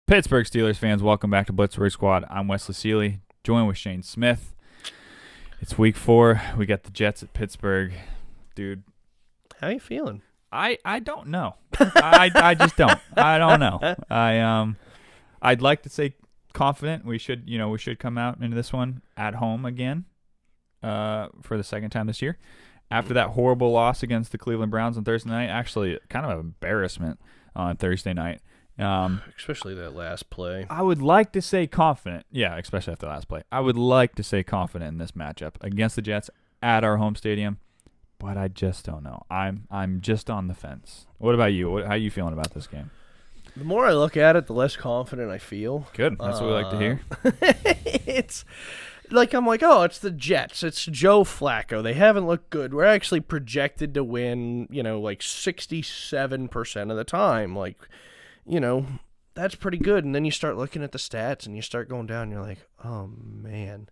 Pittsburgh Steelers fans, welcome back to Blitzburgh Squad. I'm Wesley Seeley, joined with Shane Smith. It's week 4. We got the Jets at Pittsburgh. Dude, How you feeling? I don't know. I just don't. I don't know. I'd like to say confident. We should come out into this one at home again for the second time this year. After that horrible loss against the Cleveland Browns on Thursday night, actually kind of an embarrassment on Thursday night. Especially that last play. I would like to say confident. Yeah, especially after the last play. I would like to say confident in this matchup against the Jets at our home stadium, but I just don't know. I'm just on the fence. What about you? How are you feeling about this game? The more I look at it, the less confident I feel. Good. That's what we like to hear. It's like I'm like, oh, it's the Jets. It's Joe Flacco. They haven't looked good. We're actually projected to win, like 67% of the time. Like, that's pretty good. And then you start looking at the stats and you start going down and you're like, oh, man.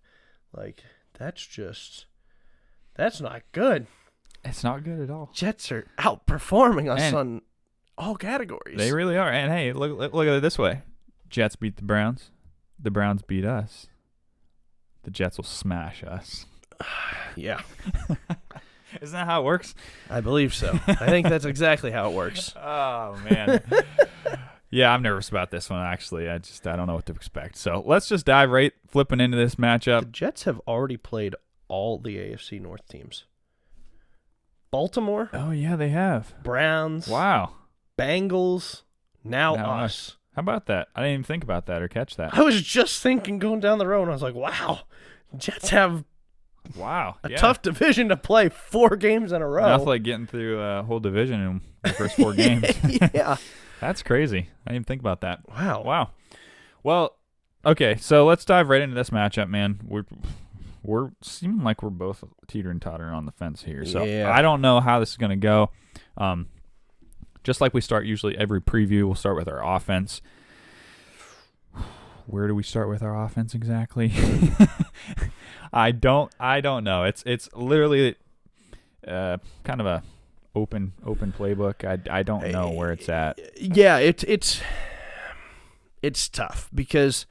Like, that's not good. It's not good at all. Jets are outperforming us And on all categories. They really are. And hey, look at it this way. Jets beat the Browns. The Browns beat us. The Jets will smash us. Yeah. Isn't that how it works? I believe so. I think that's exactly how it works. Oh, man. Yeah, I'm nervous about this one, actually. I don't know what to expect. So let's just dive right flipping into this The matchup. Jets have already played all the AFC North teams. Baltimore, Oh, yeah, they have. Browns, Wow. Bengals, now Now us. How about that? I didn't even think about that or catch that. I was just thinking going down the road, and I was like, wow, Jets have Wow. a Yeah. tough division to play 4 games in a row. Nothing like getting through a whole division in the first 4 games. Yeah. That's crazy. I didn't even think about that. Wow. Wow. Well, okay, so let's dive right into this matchup, man. We're seeming like we're both teeter-tottering on the fence here. So Yeah. I don't know how this is going to go. Just like we start usually every preview, we'll start with our offense. Where do we start with our offense exactly? I don't know. It's literally kind of a open playbook. I don't know where it's at. Yeah, it's tough because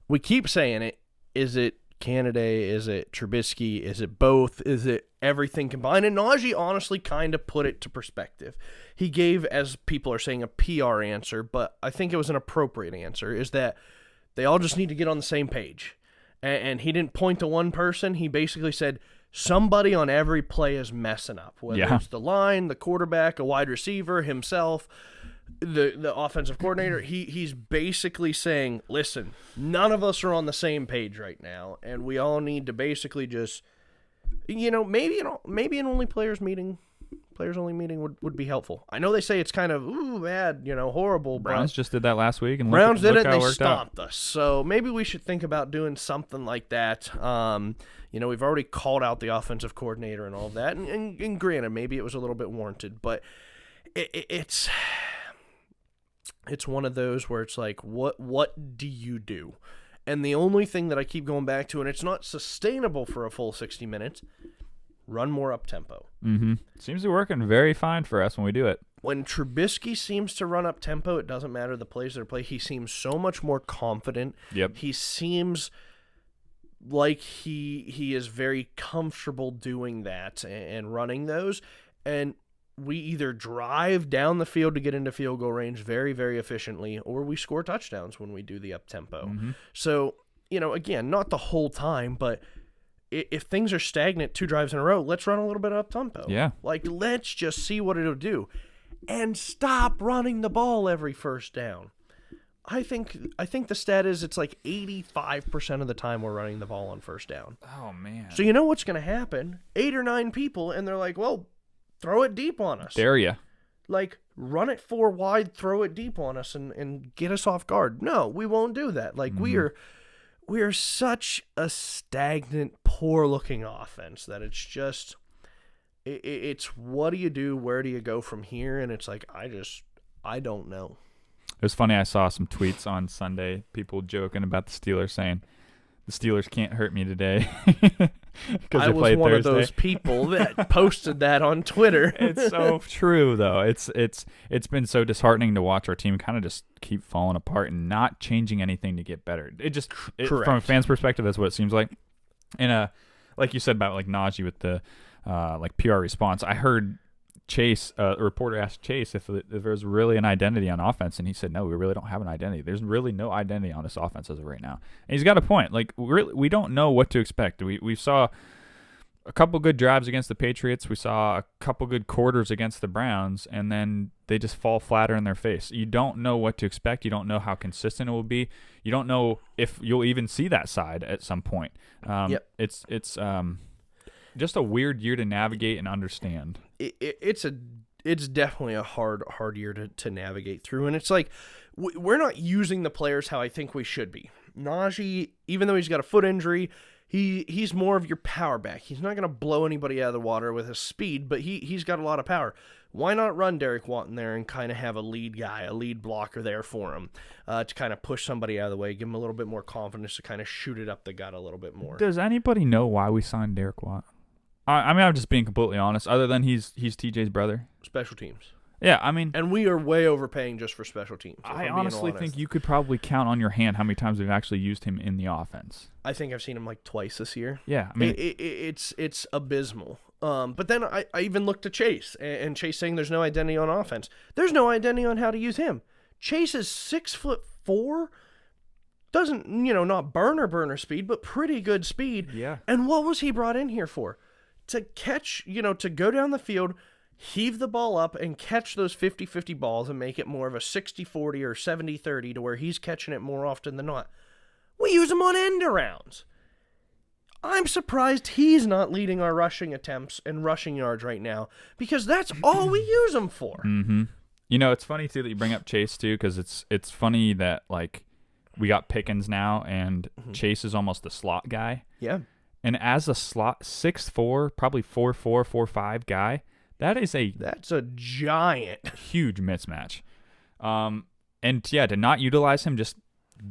we keep saying it. Is it Canada? Is it Trubisky? Is it both? Is it everything combined? And Najee honestly kind of put it to perspective. He gave, as people are saying, a PR answer, but I think it was an appropriate answer, is that they all just need to get on the same page. And he didn't point to one person. He basically said somebody on every play is messing up, whether it's the line, the quarterback, a wide receiver, himself, the offensive coordinator. He's basically saying, listen, none of us are on the same page right now, and we all need to basically just, maybe an only players only meeting would be helpful. I know they say it's kind of bad, horrible. Browns just did that last week, and Browns look did it, how and they worked out. stomped us. So maybe we should think about doing something like that. We've already called out the offensive coordinator and all of that, and granted, maybe it was a little bit warranted, but it's one of those where it's like, what do you do? And the only thing that I keep going back to, and it's not sustainable for a full 60 minutes, run more up-tempo. Mm-hmm. Seems to be working very fine for us when we do it. When Trubisky seems to run up-tempo, it doesn't matter the plays that are played. He seems so much more confident. Yep. He seems like he is very comfortable doing that and running those. And we either drive down the field to get into field goal range very, very efficiently, or we score touchdowns when we do the up-tempo. Mm-hmm. So, again, not the whole time, but if things are stagnant 2 drives in a row, let's run a little bit up-tempo. Yeah. Like, let's just see what it'll do. And stop running the ball every first down. I think the stat is it's like 85% of the time we're running the ball on first down. Oh, man. So you know what's going to happen? 8 or 9 people, and they're like, well, throw it deep on us. Dare ya. Like, run it 4 wide, throw it deep on us, and get us off guard. No, we won't do that. Like, we are such a stagnant, poor-looking offense that it's just, it's what do you do? Where do you go from here? And it's like, I don't know. It was funny. I saw some tweets on Sunday, people joking about the Steelers saying, the Steelers can't hurt me today. because I they was played one Thursday. of those people that posted that on Twitter. It's so true, though. It's been so disheartening to watch our team kind of just keep falling apart and not changing anything to get better. From a Correct. fan's perspective, that's what it seems like. And like you said about like Najee with the like PR response, I heard Chase, a reporter asked Chase if there's really an identity on offense, and he said, no, we really don't have an identity. There's really no identity on this offense as of right now. And he's got a point. Like, we don't know what to expect. We saw a couple good drives against the Patriots. We saw a couple good quarters against the Browns, and then they just fall flatter in their face. You don't know what to expect. You don't know how consistent it will be. You don't know if you'll even see that side at some point. Yep. It's just a weird year to navigate and understand. It's definitely a hard year to navigate through, and it's like we're not using the players how I think we should be. Najee, even though he's got a foot injury, he's more of your power back. He's not going to blow anybody out of the water with his speed, but he's got a lot of power. Why not run Derek Watt in there and kind of have a lead guy, a lead blocker there for him to kind of push somebody out of the way, give him a little bit more confidence to kind of shoot it up the gut a little bit more. Does anybody know why we signed Derek Watt? I mean, I'm just being completely honest. Other than he's TJ's brother. Special teams. Yeah, I mean, And we are way overpaying just for special teams. if I I'm being honestly honest. think you could probably count on your hand how many times we've actually used him in the offense. I think I've seen him like twice this year. Yeah, I mean, It's abysmal. But then I even looked at Chase, and Chase saying there's no identity on offense. There's no identity on how to use him. Chase is 6'4", doesn't not burner speed, but pretty good speed. Yeah. And what was he brought in here for? To catch, to go down the field, heave the ball up, and catch those 50-50 balls and make it more of a 60-40 or 70-30 to where he's catching it more often than not. We use him on end arounds. I'm surprised he's not leading our rushing attempts and rushing yards right now, because that's all we use him for. mm-hmm. It's funny too that you bring up Chase too, because it's funny that like we got Pickens now, and Chase is almost the slot guy. Yeah. And as a slot 6'4", probably 4'4", 4'5" guy, that's a giant. huge mismatch. And yeah, to not utilize him, just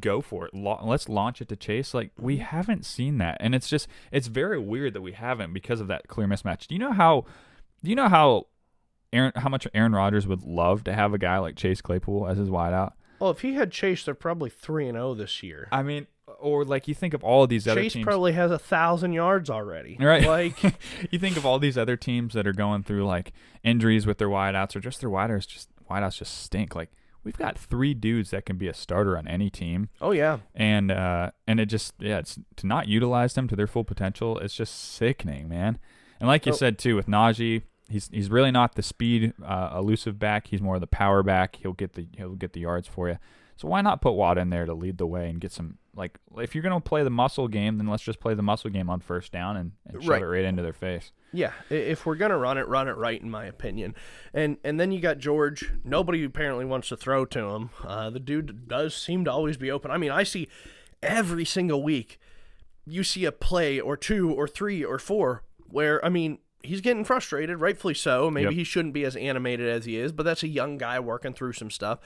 go for it. Let's launch it to Chase. Like, we haven't seen that, and it's very weird that we haven't because of that clear mismatch. Do you know how much Aaron Rodgers would love to have a guy like Chase Claypool as his wideout? Well, if he had Chase, they're probably 3-0 this year. I mean, or like you think of all of these other Chase teams. probably has 1,000 yards already. Right. Like, you think of all these other teams that are going through like injuries with their wideouts, or just their wideouts just stink. Like, we've got 3 dudes that can be a starter on any team. oh yeah. And it just, it's to not utilize them to their full potential. It's just sickening, man. And like you said too, with Najee, he's really not the speed elusive back. He's more of the power back. He'll get the yards for you. So why not put Watt in there to lead the way and get some, like, if you're going to play the muscle game, then let's just play the muscle game on first down and shove it right into their face. Yeah, if we're going to run it right, in my opinion. And then you got George. Nobody apparently wants to throw to him. The dude does seem to always be open. I mean, I see every single week, you see a play or 2 or 3 or 4 where, I mean, he's getting frustrated, rightfully so. Maybe he shouldn't be as animated as he is, but that's a young guy working through some stuff.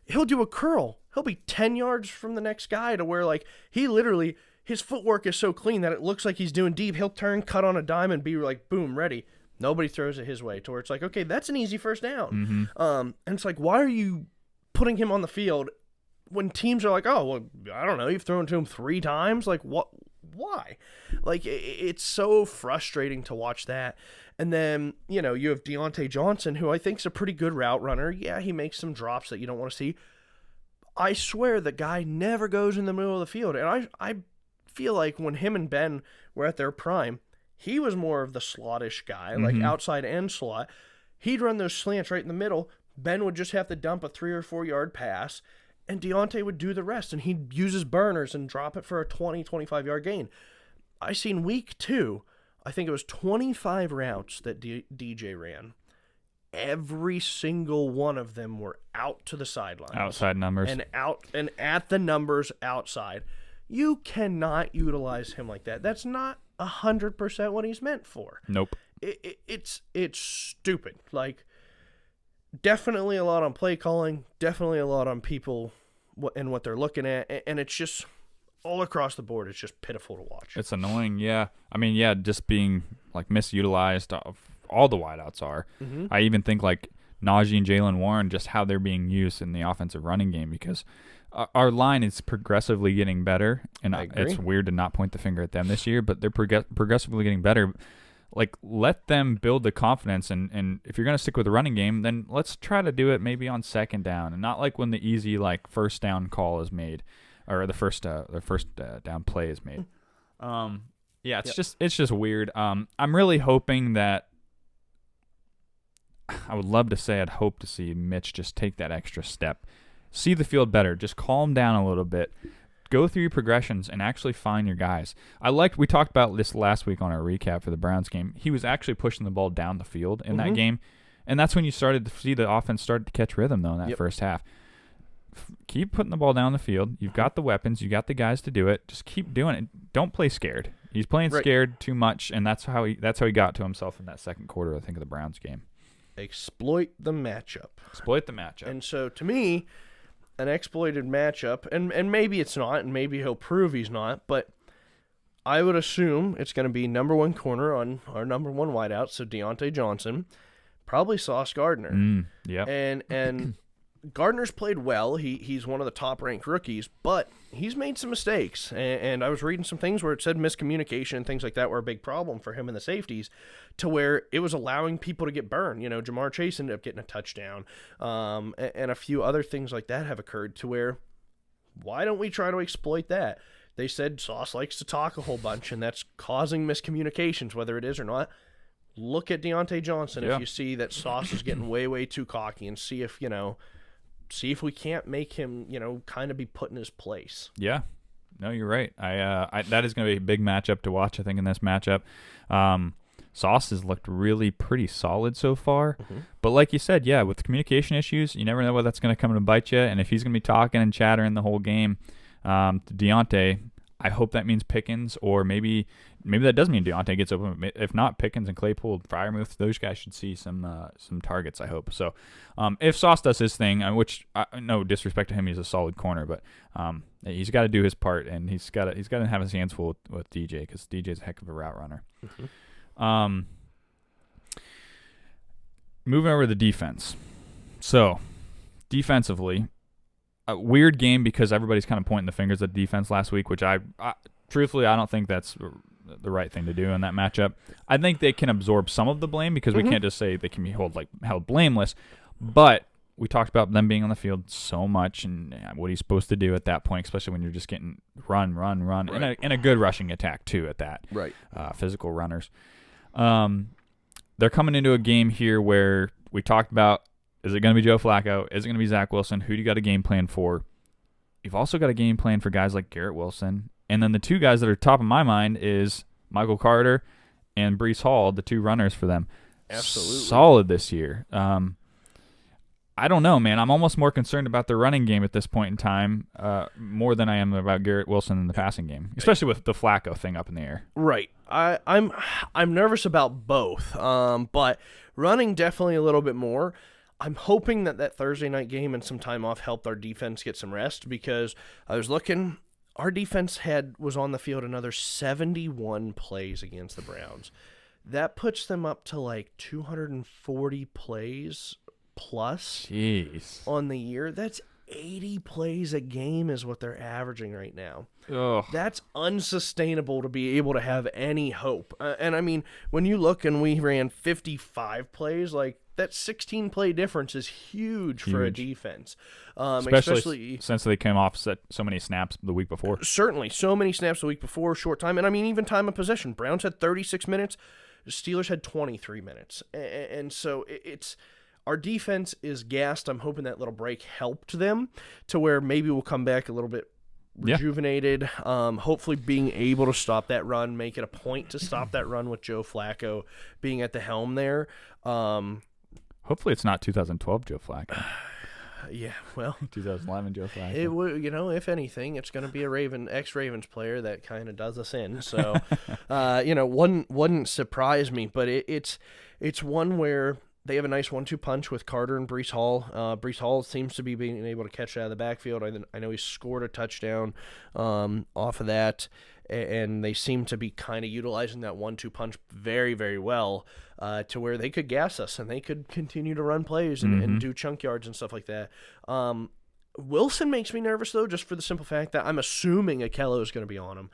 He'll do a curl. He'll be 10 yards from the next guy to where, like, he literally, his footwork is so clean that it looks like he's doing deep. He'll turn, cut on a dime, and be like, boom, ready. Nobody throws it his way to where it's like, okay, that's an easy first down. And it's like, why are you putting him on the field when teams are like, oh, well, I don't know, you've thrown to him 3 times? Like, what? Why? Like, it's so frustrating to watch that. And then, you have Deontay Johnson, who I think is a pretty good route runner. Yeah, he makes some drops that you don't want to see. I swear the guy never goes in the middle of the field. And I feel like when him and Ben were at their prime, he was more of the slot-ish guy, like outside end slot. He'd run those slants right in the middle. Ben would just have to dump a 3 or 4 yard pass, and Deontay would do the rest, and he'd use his burners and drop it for a 20, 25-yard gain. I seen week 2, I think it was 25 routes that DJ ran. Every single one of them were out to the sidelines. Outside numbers. And at the numbers outside. You cannot utilize him like that. That's not 100% what he's meant for. Nope. It's stupid. Like, definitely a lot on play calling, definitely a lot on people and what they're looking at, and it's just all across the board, it's just pitiful to watch. It's annoying, yeah. I mean, yeah, just being like misutilized. All the wideouts are. Mm-hmm. I even think like Najee and Jalen Warren, just how they're being used in the offensive running game, because our line is progressively getting better, and it's weird to not point the finger at them this year, but they're progressively getting better. Like, let them build the confidence, and if you're going to stick with the running game, then let's try to do it maybe on second down, and not like when the easy like first down call is made, or the first down play is made. Yeah, it's just weird. I'm really hoping that, I would love to say I'd hope to see Mitch just take that extra step, see the field better, just calm down a little bit, go through your progressions, and actually find your guys. We talked about this last week on our recap for the Browns game. He was actually pushing the ball down the field in that game, and that's when you started to see the offense started to catch rhythm, though, in that first half. Keep putting the ball down the field. You've got the weapons. You got the guys to do it. Just keep doing it. Don't play scared. He's playing scared too much, and that's how he got to himself in that second quarter, I think, of the Browns game. Exploit the matchup. And so, to me, an exploited matchup, and maybe it's not, and maybe he'll prove he's not, but I would assume it's going to be number one corner on our number one wideout, so Deontay Johnson, probably Sauce Gardner. Yeah. And Gardner's played well. He's one of the top-ranked rookies, but he's made some mistakes. And I was reading some things where it said miscommunication and things like that were a big problem for him in the safeties, to where it was allowing people to get burned. You know, Jamar Chase ended up getting a touchdown, and a few other things like that have occurred, to where, why don't we try to exploit that? They said Sauce likes to talk a whole bunch, and that's causing miscommunications, whether it is or not. Look at Deontay Johnson if you see that Sauce is getting way, way too cocky, and see if we can't make him, kind of be put in his place. Yeah. No, you're right. I that is going to be a big matchup to watch, I think, in this matchup. Sauce has looked really pretty solid so far. But like you said, yeah, with communication issues, you never know what that's going to come to bite you. And if he's going to be talking and chattering the whole game to Deontay, I hope that means Pickens, or maybe that does mean Deontay gets open. If not, Pickens and Claypool, Freiermuth, those guys should see some targets, I hope. So if Sauce does his thing, which no disrespect to him, he's a solid corner, but he's got to do his part, and he's got to have his hands full with DJ, because DJ's a heck of a route runner. Moving over to the defense. So defensively, a weird game, because everybody's kind of pointing the fingers at defense last week, which I truthfully, I don't think that's the right thing to do in that matchup. I think they can absorb some of the blame, because we can't just say they can be held blameless. But we talked about them being on the field so much, and what he's supposed to do at that point, especially when you're just getting run, right. and a good rushing attack too at that. Right. Physical runners. They're coming into a game here where we talked about, is it going to be Joe Flacco? Is it going to be Zach Wilson? Who do you got a game plan for? You've also got a game plan for guys like Garrett Wilson. And then the two guys that are top of my mind is Michael Carter and Breece Hall, the two runners for them. Absolutely. Solid this year. I don't know, man. I'm almost more concerned about the running game at this point in time, more than I am about Garrett Wilson in the passing game, especially with the Flacco thing up in the air. Right. I'm nervous about both, but running definitely a little bit more. I'm hoping that Thursday night game and some time off helped our defense get some rest, because I was looking, our defense was on the field another 71 plays against the Browns. That puts them up to like 240 plays plus on the year. That's 80 plays a game is what they're averaging right now. Ugh. That's unsustainable to be able to have any hope. And I mean, when you look and we ran 55 plays, like that 16 play difference is huge for a defense. Especially since they came off so many snaps the week before. Certainly. So many snaps the week before, short time. And I mean, even time of possession. Browns had 36 minutes. Steelers had 23 minutes. And so it's... Our defense is gassed. I'm hoping that little break helped them to where maybe we'll come back a little bit rejuvenated. Hopefully being able to stop that run, make it a point to stop that run with Joe Flacco being at the helm there. Hopefully it's not 2012 Joe Flacco. Yeah, well, 2011 Joe Flacco. It would, if anything, it's going to be a ex-Ravens player that kind of does us in. So, wouldn't surprise me. But it's one where they have a nice 1-2 punch with Carter and Brees Hall. Brees Hall seems to be being able to catch it out of the backfield. I know he scored a touchdown off of that, and they seem to be kind of utilizing that 1-2 punch very, very well to where they could gas us and they could continue to run plays and do chunk yards and stuff like that. Wilson makes me nervous, though, just for the simple fact that I'm assuming Akello is going to be on him.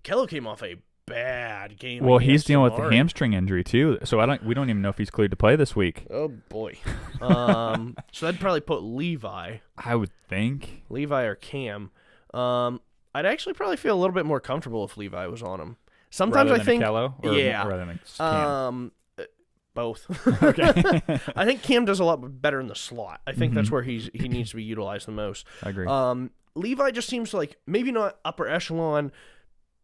Akello came off a bad game. Well, he's dealing with the hamstring injury too, so we don't even know if he's cleared to play this week. Oh boy. So that'd probably put Levi. I would think Levi or Cam. I'd actually probably feel a little bit more comfortable if Levi was on him. Sometimes rather I think Akello, or yeah. rather than Cam. Both. Okay. I think Cam does a lot better in the slot. I think that's where he needs to be utilized the most. I agree. Levi just seems like maybe not upper echelon,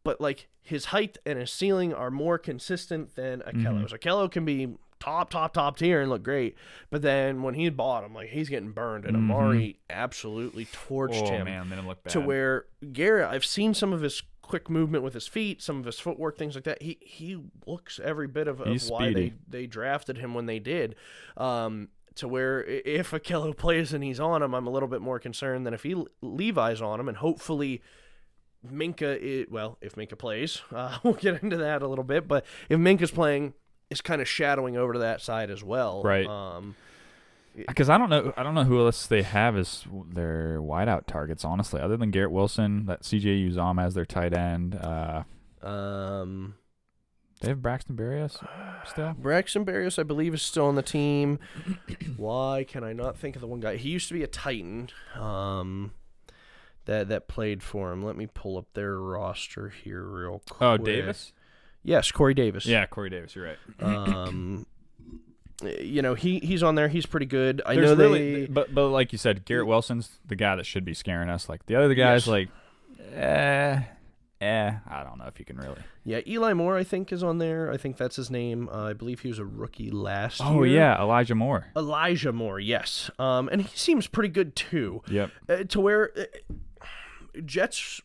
but like his height and his ceiling are more consistent than Akello's. Akello can be top tier and look great, but then when he's bottom, like he's getting burned, and Amari absolutely torched him. Man, made him look bad. To where Garrett, I've seen some of his quick movement with his feet, some of his footwork, things like that. He looks every bit of why they drafted him when they did. To where if Akello plays and he's on him, I'm a little bit more concerned than if Levi's on him, and hopefully Minkah if Minkah plays, we'll get into that a little bit, but if Minka's playing, is kind of shadowing over to that side as well. Right. Because I don't know who else they have as their wideout targets, honestly, other than Garrett Wilson, that CJ Uzomah as their tight end. They have Braxton Berrios still? Braxton Berrios, I believe, is still on the team. Why can I not think of the one guy? He used to be a Titan that played for him. Let me pull up their roster here real quick. Oh, Davis? Yes, Corey Davis. Yeah, Corey Davis, you're right. He's on there. He's pretty good. But like you said, Garrett Wilson's the guy that should be scaring us. Like the other guys, I don't know if you can really. Yeah, Eli Moore, I think, is on there. I think that's his name. I believe he was a rookie last year. Oh yeah, Elijah Moore. Elijah Moore, yes. And he seems pretty good too. Yep. To where Jets,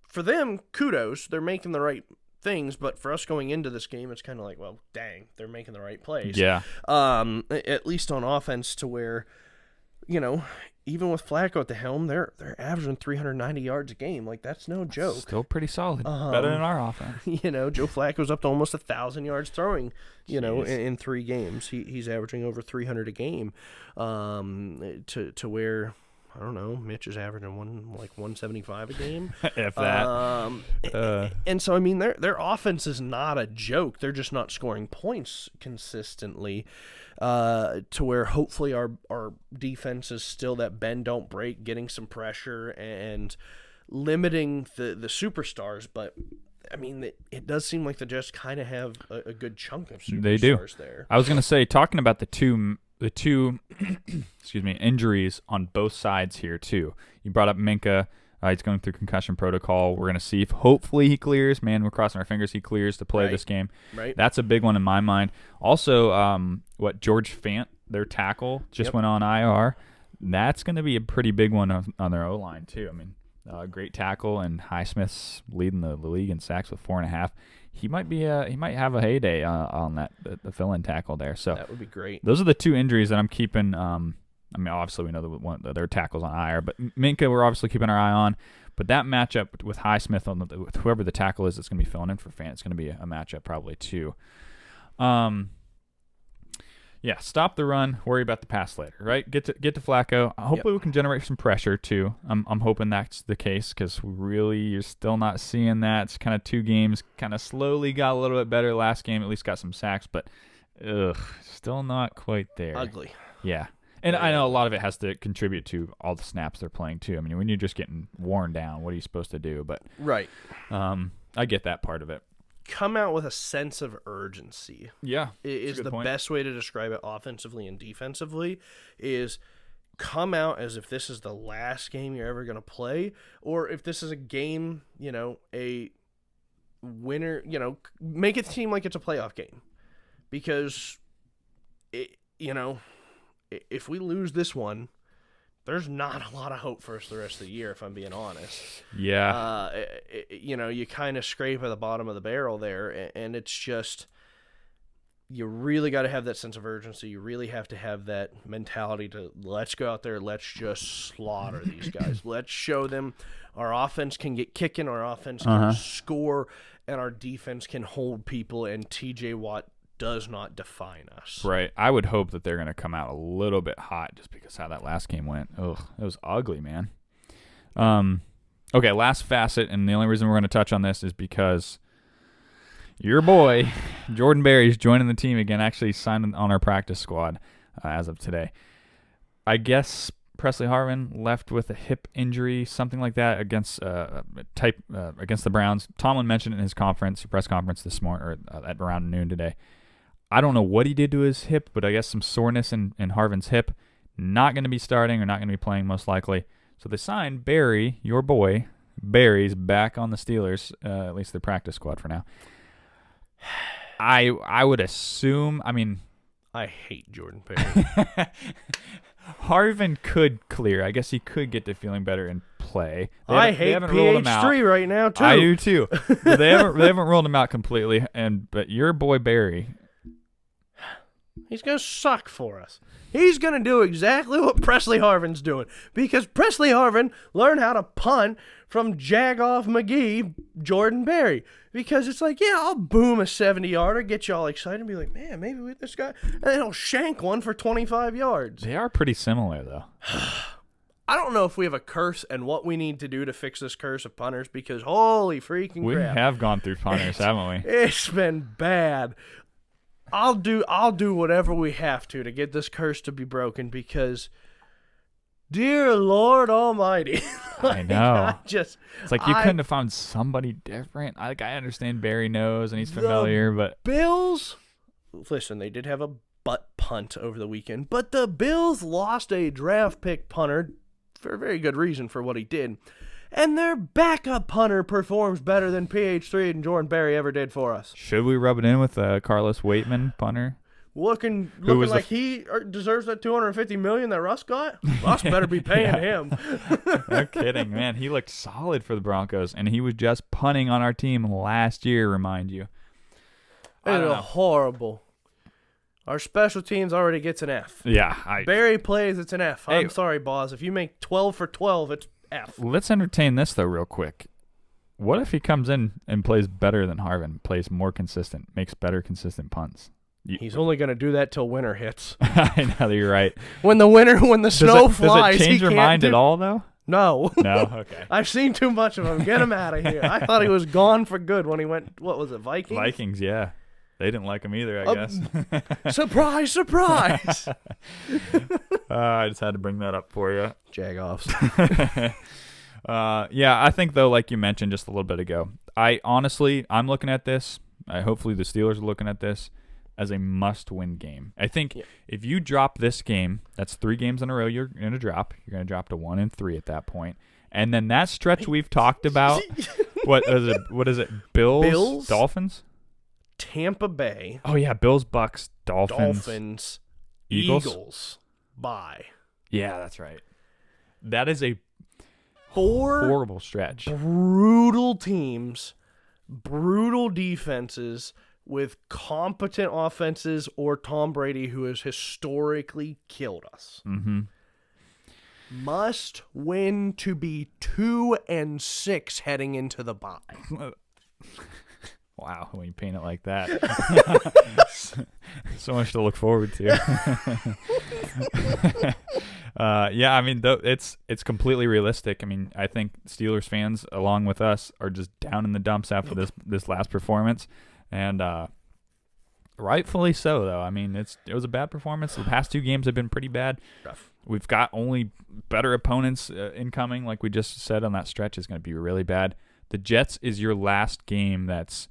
for them, kudos. They're making the right things, but for us going into this game, it's kind of like, well, dang, they're making the right plays. Yeah. At least on offense, to where, even with Flacco at the helm, they're averaging 390 yards a game. Like, that's no joke. Still pretty solid. Better than our offense. Joe Flacco's up to almost 1,000 yards throwing. In 3 games, he's averaging over 300 a game. To where, I don't know, Mitch is averaging 175 a game. If that. And so, I mean, their offense is not a joke. They're just not scoring points consistently, to where hopefully our defense is still that bend, don't break, getting some pressure and limiting the superstars. But, I mean, it does seem like they just kind of have a good chunk of superstars they do. There. I was going to say, talking about the two injuries on both sides here too. You brought up Minkah. He's going through concussion protocol. We're going to see if hopefully he clears. Man, we're crossing our fingers he clears to play this game. Right. That's a big one in my mind. Also, George Fant, their tackle, just went on IR. That's going to be a pretty big one on their O-line too. I mean, great tackle, and Highsmith's leading the league in sacks with 4.5. He might have a heyday on that the fill-in tackle there. So that would be great. Those are the two injuries that I'm keeping. I mean, obviously we know that their tackles on IR, but Minkah we're obviously keeping our eye on. But that matchup with Highsmith with whoever the tackle is that's going to be filling in for Fant, it's going to be a matchup probably too. Yeah, stop the run, worry about the pass later, right? Get to Flacco. Hopefully we can generate some pressure too. I'm hoping that's the case because you're still not seeing that. It's kind of 2 games, kind of slowly got a little bit better. Last game at least got some sacks, but still not quite there. Ugly. Yeah. And I know a lot of it has to contribute to all the snaps they're playing too. I mean, when you're just getting worn down, what are you supposed to do? But right. I get that part of it. Come out with a sense of urgency. Yeah. Is the best way to describe it offensively and defensively is come out as if this is the last game you're ever going to play, or if this is a game, a winner, make it seem like it's a playoff game. Because, if we lose this one, there's not a lot of hope for us the rest of the year, if I'm being honest. Yeah. You kind of scrape at the bottom of the barrel there, and it's just you really got to have that sense of urgency. You really have to have that mentality to let's go out there, let's just slaughter these guys. Let's show them our offense can get kicking, our offense can score, and our defense can hold people, and TJ Watt does not define us. Right. I would hope that they're going to come out a little bit hot just because how that last game went. Ugh, it was ugly, man. Okay, last facet, and the only reason we're going to touch on this is because your boy, Jordan Berry, is joining the team again, actually signed on our practice squad as of today. I guess Presley Harvin left with a hip injury, something like that, against against the Browns. Tomlin mentioned it in his press conference this morning, or at around noon today. I don't know what he did to his hip, but I guess some soreness in Harvin's hip. Not going to be starting or not going to be playing most likely. So they signed Berry, your boy. Berry's back on the Steelers, at least the practice squad for now. I would assume, I mean... I hate Jordan Berry. Harvin could clear. I guess he could get to feeling better and play. I hate PH3 right now, too. I do, too. But they haven't rolled him out completely. But your boy Berry... He's going to suck for us. He's going to do exactly what Presley Harvin's doing, because Presley Harvin learned how to punt from Jagoff McGee, Jordan Berry. Because it's like, yeah, I'll boom a 70-yarder, get you all excited, and be like, man, maybe with this guy. And then he'll shank one for 25 yards. They are pretty similar, though. I don't know if we have a curse and what we need to do to fix this curse of punters, because holy freaking crap. We have gone through punters, haven't we? It's been bad. I'll do whatever we have to get this curse to be broken, because dear Lord Almighty. I know. It's like you couldn't have found somebody different. I understand Barry knows and he's familiar, but Bills, listen, they did have a butt punt over the weekend, but the Bills lost a draft pick punter for a very good reason for what he did. And their backup punter performs better than PH3 and Jordan Berry ever did for us. Should we rub it in with Carlos Waitman, punter? Looking like he deserves that $250 million that Russ got? Russ better be paying him. No kidding, man. He looked solid for the Broncos, and he was just punting on our team last year, remind you. It was horrible. Our special teams already gets an F. Yeah. Berry plays, it's an F. I'm sorry, boss. If you make 12 for 12, it's F. Let's entertain this, though, real quick. What if he comes in and plays better than Harvin, plays more consistent, makes better consistent punts? He's only going to do that till winter hits. I know, you're right. When the snow flies, does it change your mind at all, though? No. No? Okay. I've seen too much of him. Get him out of here. I thought he was gone for good when he went, what was it, Vikings? Vikings, yeah. They didn't like him either, I guess. Surprise, surprise. I just had to bring that up for you. Jagoffs. Yeah, I think, though, like you mentioned just a little bit ago, I'm looking at this, hopefully the Steelers are looking at this as a must-win game. I think if you drop this game, that's 3 games in a row you're going to drop. You're going to drop to 1-3 at that point. And then that stretch we've talked about, what is it? Bills? Dolphins? Tampa Bay. Oh, yeah, Bills, Bucks, Dolphins, Eagles. Bye. Yeah, that's right. That is a horrible stretch. Brutal teams, brutal defenses with competent offenses, or Tom Brady, who has historically killed us. Mm-hmm. Must win to be 2-6 heading into the bye. Wow, when you paint it like that. So much to look forward to. Yeah, I mean, it's completely realistic. I mean, I think Steelers fans, along with us, are just down in the dumps after this last performance. And rightfully so, though. I mean, it was a bad performance. The past 2 games have been pretty bad. Rough. We've got only better opponents incoming. Like we just said, on that stretch is going to be really bad. The Jets is your last game that's,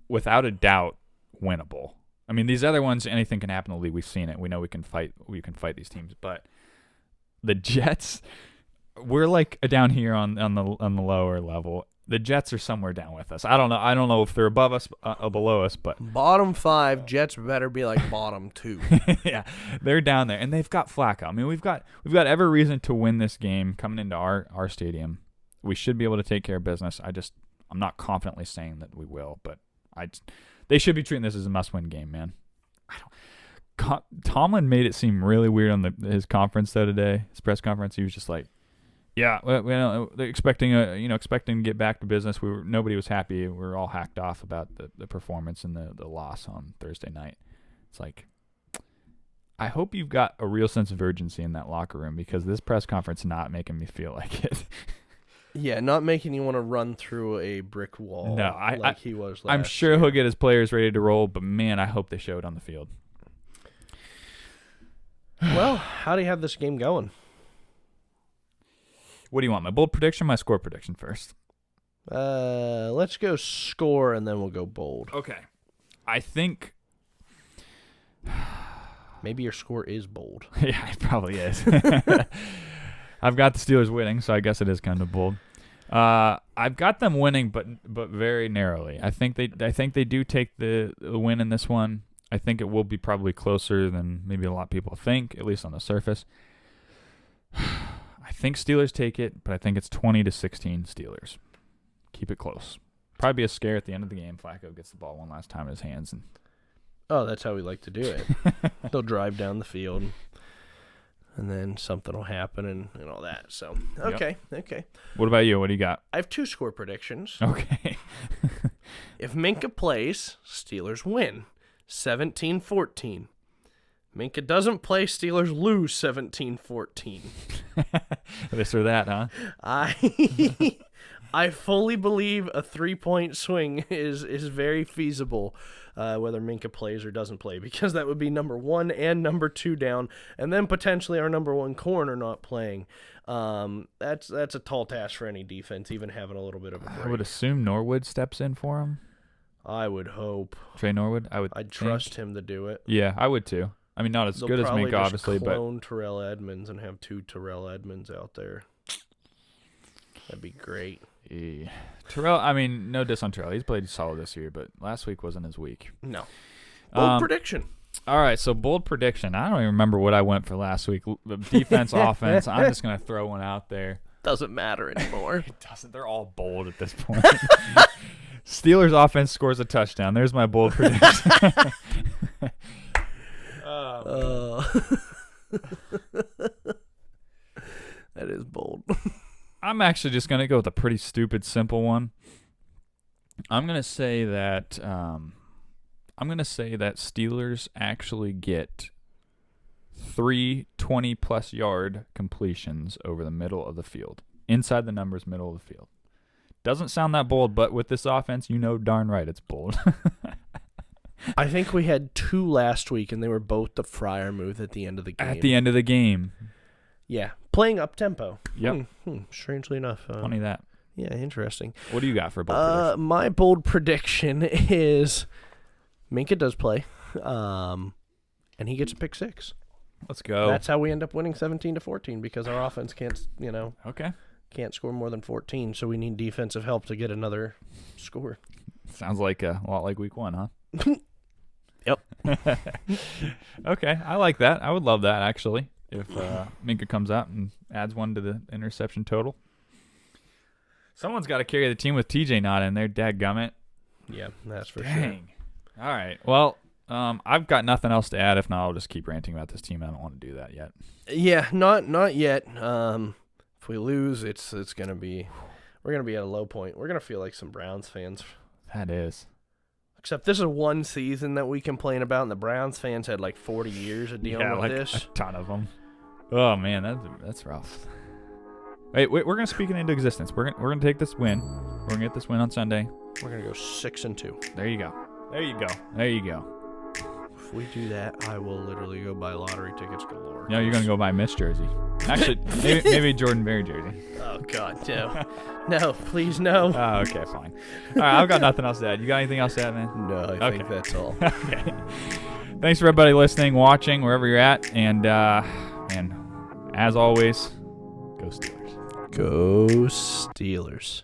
without a doubt, winnable. I mean, these other ones, anything can happen in the league. We've seen it. We know we can fight these teams. But the Jets, we're like down here on the lower level. The Jets are somewhere down with us. I don't know if they're above us or below us, but bottom 5, Jets better be like bottom 2. Yeah, they're down there, and they've got Flacco. I mean, we've got every reason to win this game coming into our stadium. We should be able to take care of business. I'm not confidently saying that we will, but They should be treating this as a must-win game, man. Tomlin made it seem really weird on his conference though today, his press conference. He was just like, "Yeah, well, they're expecting to get back to business. Nobody was happy. We were all hacked off about the performance and the loss on Thursday night." It's like, I hope you've got a real sense of urgency in that locker room, because this press conference is not making me feel like it. Yeah, not making you want to run through a brick wall. No, he was. I'm sure year. he'll get his players ready to roll, but man, I hope they show it on the field. Well, how do you have this game going? What do you want? My bold prediction, my score prediction first? Let's go score, and then we'll go bold. Okay. I think maybe your score is bold. Yeah, it probably is. I've got the Steelers winning, so I guess it is kind of bold. I've got them winning, but very narrowly. I think they do take the win in this one. I think it will be probably closer than maybe a lot of people think, at least on the surface. I think Steelers take it, but I think it's 20-16 Steelers. Keep it close. Probably be a scare at the end of the game. Flacco gets the ball one last time in his hands. That's how we like to do it. They'll drive down the field, and then something will happen and all that. So, okay. What about you? What do you got? I have 2 score predictions. Okay. If Minkah plays, Steelers win 17-14. Minkah doesn't play, Steelers lose 17-14. This or that, huh? I fully believe a 3-point swing is very feasible, whether Minkah plays or doesn't play, because that would be number 1 and number 2 down, and then potentially our number 1 corner not playing. That's a tall task for any defense, even having a little bit of a break. I would assume Norwood steps in for him. I would hope. Trey Norwood? I'd trust him to do it. Yeah, I would too. I mean, not as good as Minkah, obviously, but clone Terrell Edmonds and have 2 Terrell Edmonds out there. That'd be great. Yeah. Terrell, I mean, no diss on Terrell. He's played solid this year, but last week wasn't his week. No. Bold prediction. All right, so bold prediction. I don't even remember what I went for last week. Defense, offense. I'm just going to throw one out there. Doesn't matter anymore. It doesn't. They're all bold at this point. Steelers offense scores a touchdown. There's my bold prediction. That is bold. I'm actually just going to go with a pretty stupid, simple one. I'm going to say that Steelers actually get 3 20-plus yard completions over the middle of the field. Inside the numbers, middle of the field. Doesn't sound that bold, but with this offense, you know darn right it's bold. I think we had 2 last week, and they were both the Freiermuth at the end of the game. At the end of the game. Yeah. Playing up-tempo. Yep. Strangely enough. Funny that. Yeah, interesting. What do you got for a bold prediction? My bold prediction is Minkah does play, and he gets a pick 6. Let's go. That's how we end up winning 17-14, because our offense can't score more than 14, so we need defensive help to get another score. Sounds like a lot like week 1, huh? Yep. Okay, I like that. I would love that, actually, if Minkah comes out and adds 1 to the interception total. Someone's got to carry the team with TJ not in there, dadgummit. Yeah, that's for Dang. Sure. All right, well, I've got nothing else to add. If not, I'll just keep ranting about this team. I don't want to do that yet. Yeah, not yet. If we lose, we're gonna be at a low point. We're gonna feel like some Browns fans. That is. Except this is one season that we complain about, and the Browns fans had like 40 years of dealing with this. A ton of them. Oh man, that's rough. Wait, we're gonna speak it into existence. We're gonna take this win. We're gonna get this win on Sunday. We're gonna go 6-2. There you go. If we do that, I will literally go buy lottery tickets galore. No, you're gonna go buy Mitch jersey. Actually, maybe Jordan Berry jersey. Oh God, no, no, please no. Oh, okay, fine. All right, I've got nothing else to add. You got anything else to add, man? No, I think that's all. Okay. Thanks for everybody listening, watching, wherever you're at, and as always, go Steelers. Go Steelers.